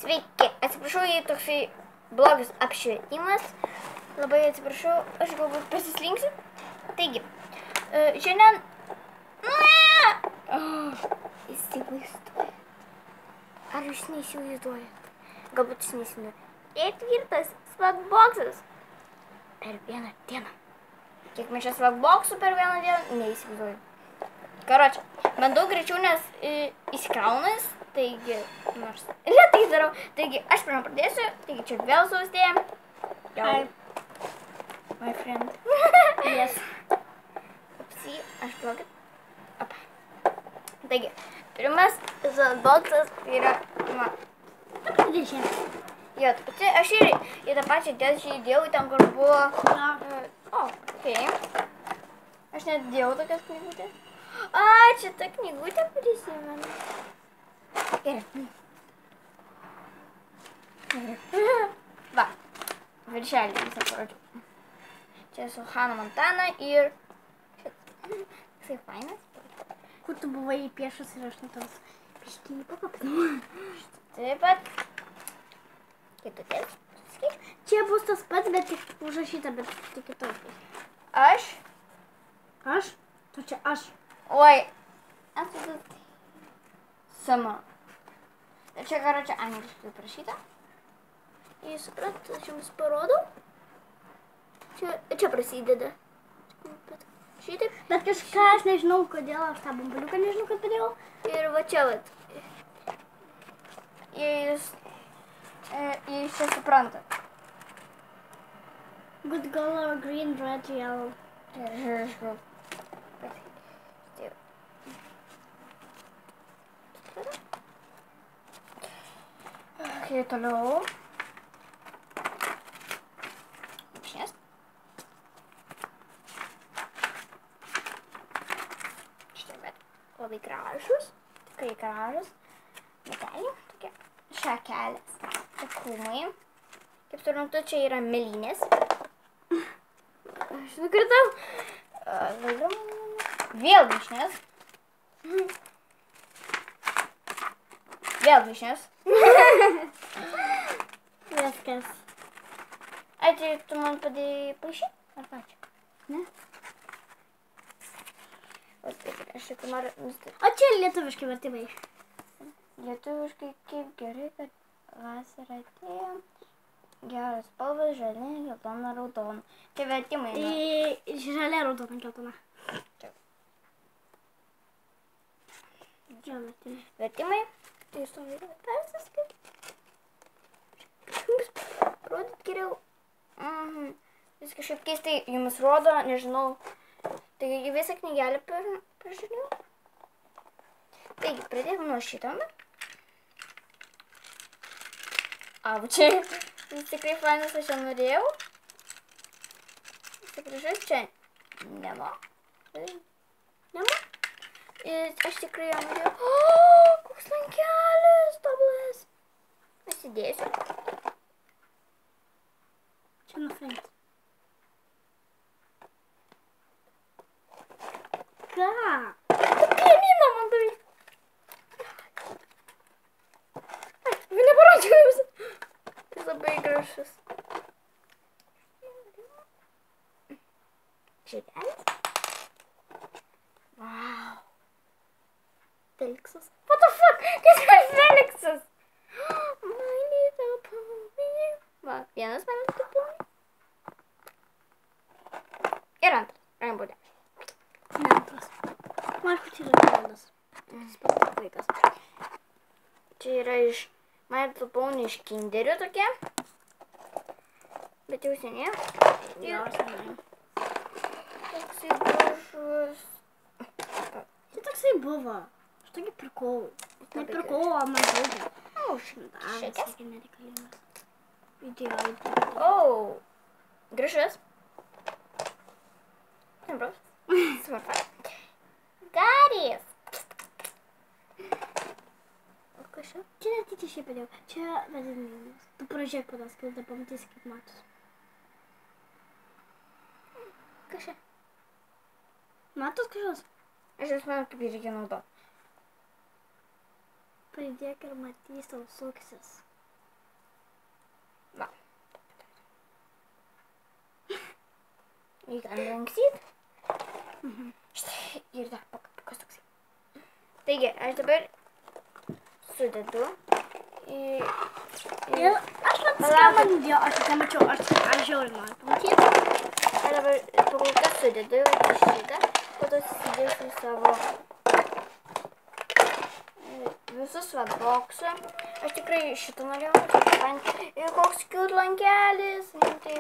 Sveiki, atsiprašau, jei toksai blogas apšvietimas. Labai atsiprašau, aš galbūt pasislinksiu. Taigi, šiandien... Įsivaizduoju. Ar jūs neįsivaizduojat? Galbūt jūs neįsivaizduojat. Ketvirtas Swagboxas per vieną dieną. Kiek mes čia Swagboxų per vieną dieną, neįsivaizduoju. Karočią, man daug greičiau, nes įsikraunas, taigi, nors lėtai darau. Taigi, aš pirmą pradėsiu, taigi čia vėl su Austėja. Hi. My friend. Yes. Upsi, aš blogai. Taigi, pirmas Swagboxas yra man. Dėžė. Jo, tai aš ir į tą pačią dėžę įdėjau, ten kur buvo... okei. Aš net dėjau tokias knygutės. Čia ta knygutė prisimenu. Gerai. Va, viršelį visą parodžiau. Čia su Hannah Montana ir... Jisai fainas. Kur tu buvai piešas ir aš nuo tos pieštinį pakapinau. Taip pat. Kitutės. Čia bus tas pats, bet tik užrašyta, bet tik kitokia. Aš. Aš? Tu čia aš. Oi. Esu sama. Ir čia, karočią, angliškai parašyta. Jei suprat, aš jums parodau. Čia prasideda. Šitaip. Bet kažką aš nežinau, kodėl aš tą bumbuliuką nežinau, kad padėjau. Ir va čia, vat. Jei jūs čia suprantat. Good color, green, red, yellow. Ok, toliau. Šies. Štai, bet labai gražus. Tikrai gražus. Meteliai. Tokie šakelės. Krūmai. Kaip suprantu, čia yra mėlynės. Aš nukritau. Vėl vyšnės. Vėl vyšnės. Viskas. Tai tu man padėjai paišyti? Ar pačią? Ne? O taip, aš tik noriu nustatyti. O čia lietuviškai vertimai. Lietuviškai kaip gerai, kad vasara atėjo. Geras spalvas, žalia, geltona, raudona. Čia vertimai. Žalia, raudona, geltona. Taip. Čia vertimai. Vertimai. Tai jūs to reikia persiskaityti. Jums rodyt geriau. Vis kažkaip keistai jums rodo, nežinau. Taigi visą knygelę pažiūrėjau. Taigi, pradėkime nuo šito. Aučiai. Jis tikrai fainas, aš čia norėjau. Atsiprašau, čia nema. Nema. Ir aš tikrai jau norėjau. Koks lankelis, tobulas. Pasidėsiu. Čia nuo front. Ką? Pianino man davai. Neparodžiau jums. Jis labai gražus. Žiedelis. Wow. Feliksas. What the fuck? Kas yra Feliksas? My little pony. Va, vienas my little pony. Ir antras. Rambūdė. Ne, antras. Markutis yra Ronaldas. Vaikas. Čia yra iš My Little Pony iš Kinderių tokie. Bet jau seniai. Jo, seniai. Toksai gražus. Čia toksai buvo. Aš tokį pirkau. Nepirkau, o man draugė. Šitas. Sakė nereikalingas. Idėjau. Gražus. Nebros. Svarba. Garys. O kas čia? Čia netyčia šiaip padėjau. Čia vadinimas. Tu pražiūrėk padas, kai tada pamatysi, kaip matos. Kas čia? Matos kažkas? Aš vis manau, kaip jį reikia naudoti. Pridėk ir matys tau suksis. Jį galima lankstyt. Štai, ir dar pakapkas toksai. Taigi, aš dabar sudedu. Ir aš atskambandėjau, aš nemačiau, aš žiauriai noriu pamatyti. Aš dabar pakulkas sudedu į šitą, po to susidėsiu savo visus boksą. Aš tikrai šitą norėjau. Ir koks cute lankelis. Tai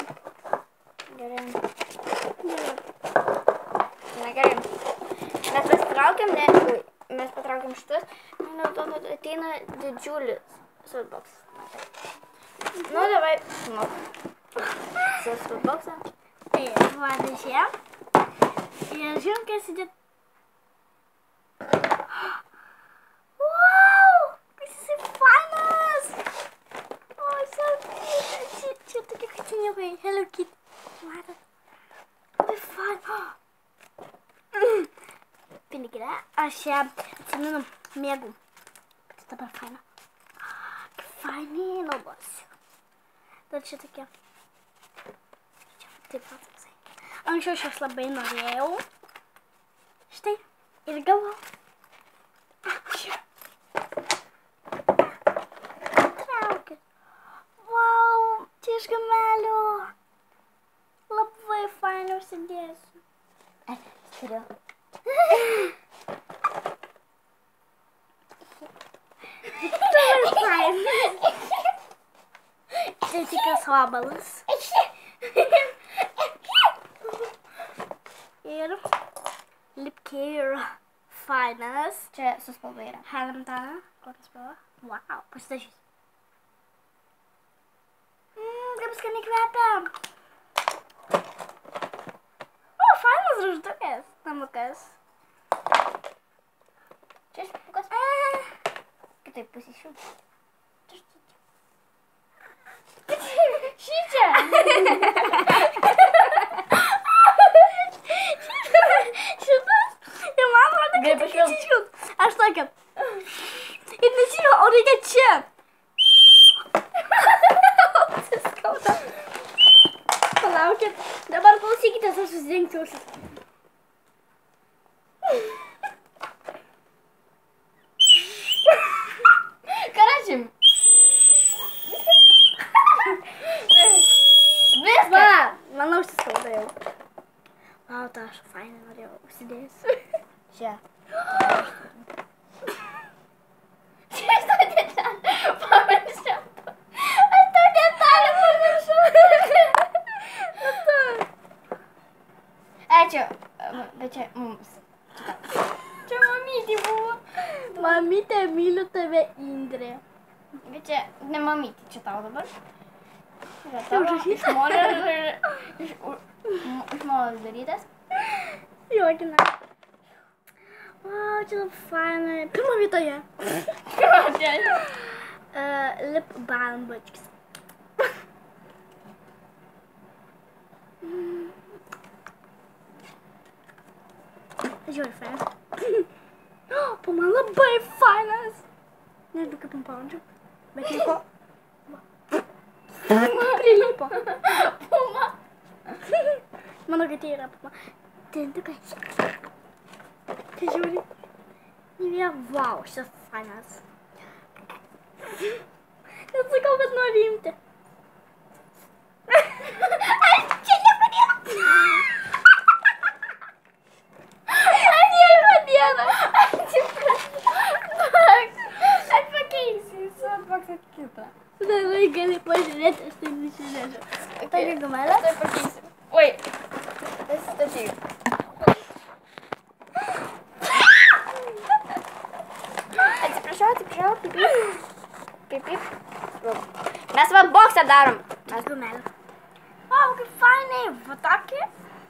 gerai. Na gerai. Mes patraukiam šitus. Nuo to ateina didžiulis sweatboxas. Nu, davai. Sweatboxą. Ir vadai čia. Ir žiūrėm, kas įdėt. Wow! Kas jisai fainas! O, čia tokie katiniukai. Hello Kitty. Matot? Labai fain. Pinigėlė. Aš ją atsimenu, mėgau. Bet dabar faina. Kaip fainiai naudosiu. Dar čia tokie. Čia taip pat. Anksčiau aš labai norėjau. Štai. Ir gavau. Čia. Traukit. Wow. Čia iš gamelio. Labai fainai užsidėsiu. Turiu. Labai fainai. Čia tikras vabalas. Ir lip care fainas. Čia su spalva yra. Helmtana. Kokia spalva? Wow, pasidažysiu. Kaip skaniai kvepia. O, fainas žvaigždukės. Namukas. Čia špiukas. Kitaip pasišiu. Šičia. Šitas. Ir man atrodo, kad čia. Aš tokia. Ir nežinau, o reikia čia. Suskauda. Palaukit. Dabar klausykitės, aš susidengsiu ausis. Karačim. Va, man ausis skauda jau. Vau, tą aš fainai norėjau užsidėsiu. Čia. Čia aš tą detalę pamiršau. Aš tą detalę pamiršau. Čia. Bet čia mums. Čia mamytė buvo. Mamytė, myliu tave, Indrė. Bet čia ne mamytė, čia tau dabar. Čia užrašyta. Iš molos darytas. Juokina. Vau, čia labai fainai. Pirma vietoje. Lip balm bučkis. Žiūrėjau fainas. Po man labai fainas. Nežinau, kaip man pavadžiu. Bet nieko. Prilipo. Puma. Manau, kad tai yra puma. Tintukai. Tai žiūri. Nivea, vau, šitas fainas. Net sakau, kad noriu imti. Aš čia nieko nėra. Aš nieko nėra. Aš pakeisiu į sweatboxą kitą. Dabar gali pažiūrėti, aš tai nusinešiu. Tokia gumelė. Aš tai pakeisiu. Oi. Pasistatyk. Atsiprašau. Pip. Mes va boksą darom. Mes gumelė. Vau, kaip fainai. Va tokį.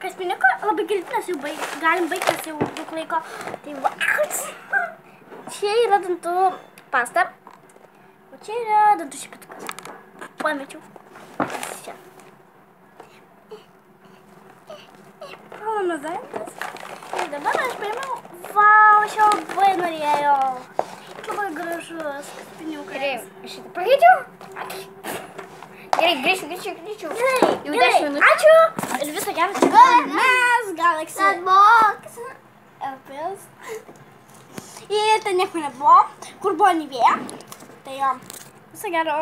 Kas piniko, labai greitinės jau galim baigtis jau daug laiko. Tai va. Čia yra dantų pasta. O čia yra dantų šepitukas. Pamečiau. Čia. Pranazavimas. Ir dabar aš paėmiau. Vau, aš jau labai norėjau. Labai gražus. Piniukas. Gerai, šitą pakeičiau. Gerai, grįžčiau. Jau Gerai, 10 minučių. ačiū. Ir viso gero. Mes Galaxy Sandbox. LPS. Ir ten nieko nebuvo, kur buvo Nivea. Tai jo, viso gero.